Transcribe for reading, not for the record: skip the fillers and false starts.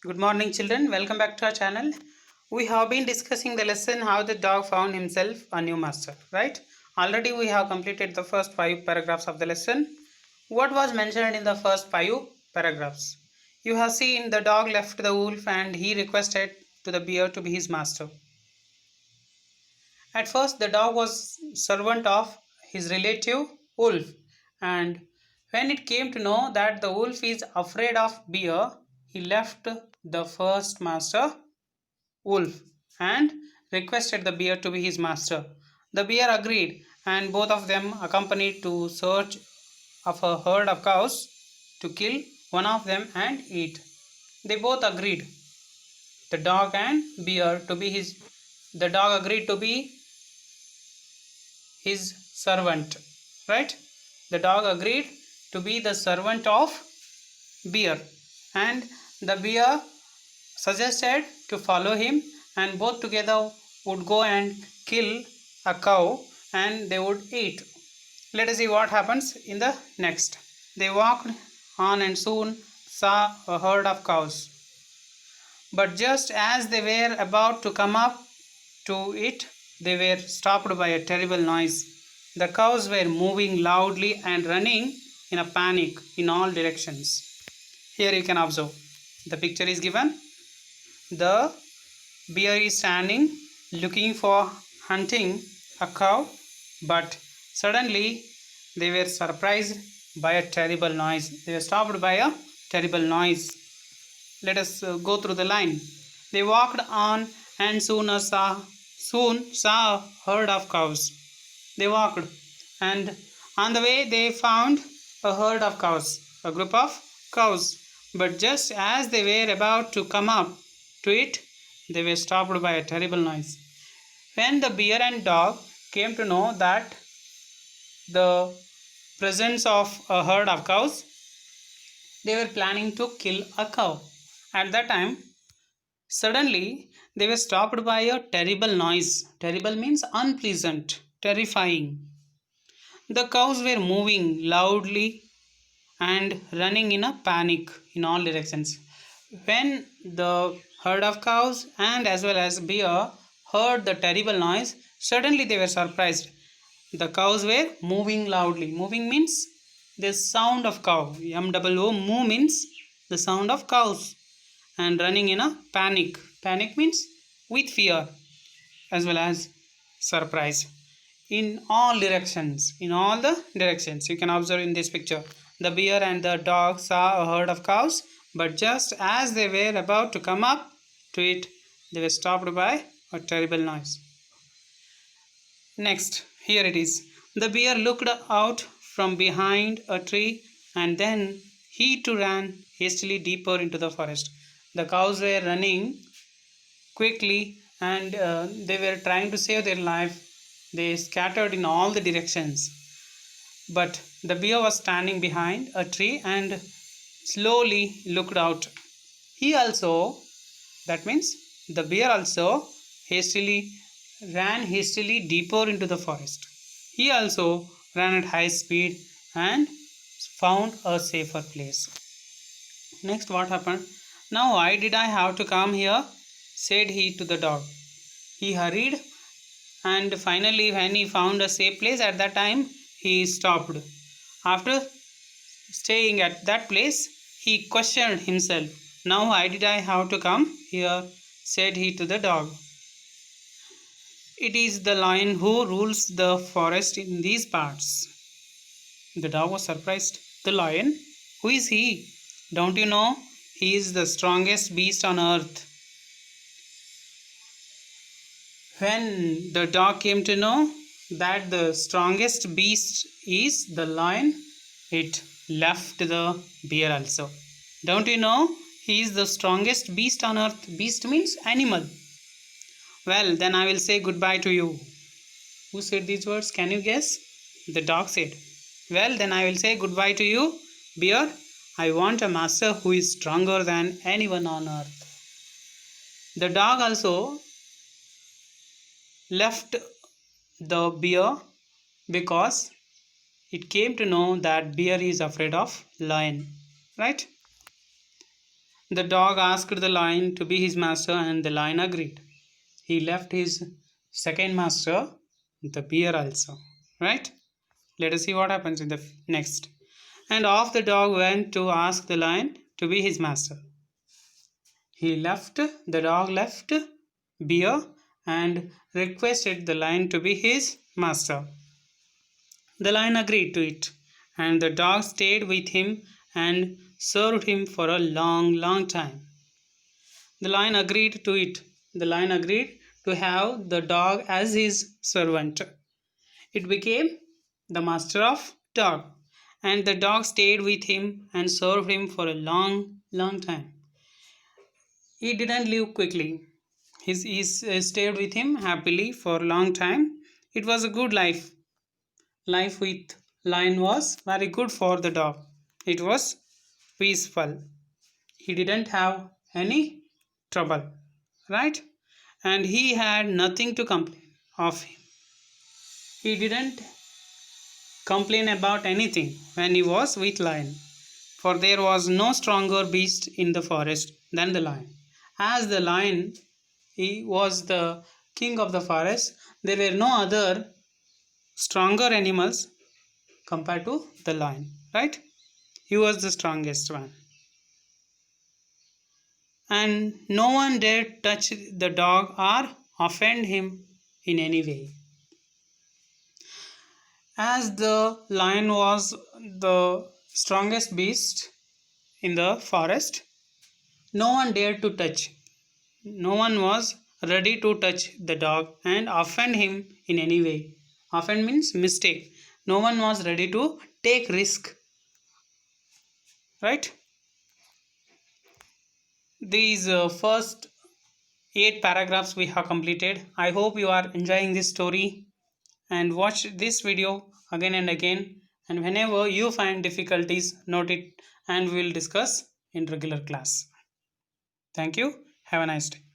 Good morning, children. Welcome back to our channel. We have been discussing the lesson how the dog found himself a new master, right? Already we have completed the first 5 paragraphs of the lesson. What was mentioned in the first 5 paragraphs? You have seen the dog left the wolf and he requested to the bear to be his master. At first, the dog was servant of his relative wolf, and when it came to know that the wolf is afraid of bear, he left the first master wolf and requested the bear to be his master. The bear agreed, and both of them accompanied to search of a herd of cows to kill one of them and eat. They both agreed, the dog and bear, to be his. The dog agreed to be his servant, right? The dog agreed to be the servant of bear, and the bear suggested to follow him, and both together would go and kill a cow and they would eat. Let us see what happens in the next. They walked on and soon saw a herd of cows, but just as they were about to come up to it, they were stopped by a terrible noise. The cows were moving loudly and running in a panic in all directions. Here you can observe. The picture is given. The bear is standing looking for hunting a cow, but suddenly they were surprised by a terrible noise. They were stopped by a terrible noise. Let us go through the line. They walked on and soon saw a herd of cows. They walked, and on the way they found a herd of cows, a group of cows. But just as they were about to come up to it, they were stopped by a terrible noise. When the bear and dog came to know that the presence of a herd of cows, they were planning to kill a cow. At that time, suddenly they were stopped by a terrible noise. Terrible means unpleasant, terrifying. The cows were moving loudly and running in a panic in all directions. When the herd of cows and as well as bear heard the terrible noise, suddenly they were surprised. The cows were moving loudly. Moving means the sound of cow. MOO moo means the sound of cows, and running in a panic. Panic means with fear as well as surprise. In all directions, you can observe in this picture. The bear and the dog saw a herd of cows, but just as they were about to come up to it, they were stopped by a terrible noise. Next, here it is. The bear looked out from behind a tree, and then he too ran hastily deeper into the forest. The cows were running quickly, and they were trying to save their life. They scattered in all the directions. But the bear was standing behind a tree and slowly looked out. He also, that means the bear also, ran hastily deeper into the forest. He also ran at high speed and found a safer place. Next, what happened? Now, why did I have to come here? Said he to the dog. He hurried, and finally, when he found a safe place, at that time he stopped. After staying at that place, he questioned himself. Now, why did I have to come here? Said he to the dog. It is the lion who rules the forest in these parts. The dog was surprised. The lion? Who is he? Don't you know? He is the strongest beast on earth. When the dog came to know that the strongest beast is the lion, it left the bear also. Don't you know? He is the strongest beast on earth. Beast means animal. Well, then I will say goodbye to you. Who said these words? Can you guess? The dog said. Well, then I will say goodbye to you, bear. I want a master who is stronger than anyone on earth. The dog also left the bear because it came to know that bear is afraid of lion, right? The dog asked the lion to be his master, and the lion agreed. He left his second master, the bear, also. Right? Let us see what happens in the next. And off the dog went to ask the lion to be his master. The dog left bear and requested the lion to be his master. The lion agreed to it, and the dog stayed with him and served him for a long, long time. The lion agreed to it. The lion agreed to have the dog as his servant. It became the master of dog, and the dog stayed with him and served him for a long, long time. He didn't leave quickly. He stayed with him happily for a long time. It was a good life. Life with lion was very good for the dog. It was peaceful. He didn't have any trouble, right? And he had nothing to complain of him. He didn't complain about anything when he was with lion, for there was no stronger beast in the forest than the lion. As the lion, he was the king of the forest, there were no other stronger animals compared to the lion, right? He was the strongest one. And no one dared touch the dog or offend him in any way. As the lion was the strongest beast in the forest, no one dared to touch. No one was ready to touch the dog and offend him in any way. Offend means mistake. No one was ready to take risk. Right? These first 8 paragraphs we have completed. I hope you are enjoying this story, and watch this video again and again, and whenever you find difficulties, note it, and we will discuss in regular class. Thank you. Have a nice day.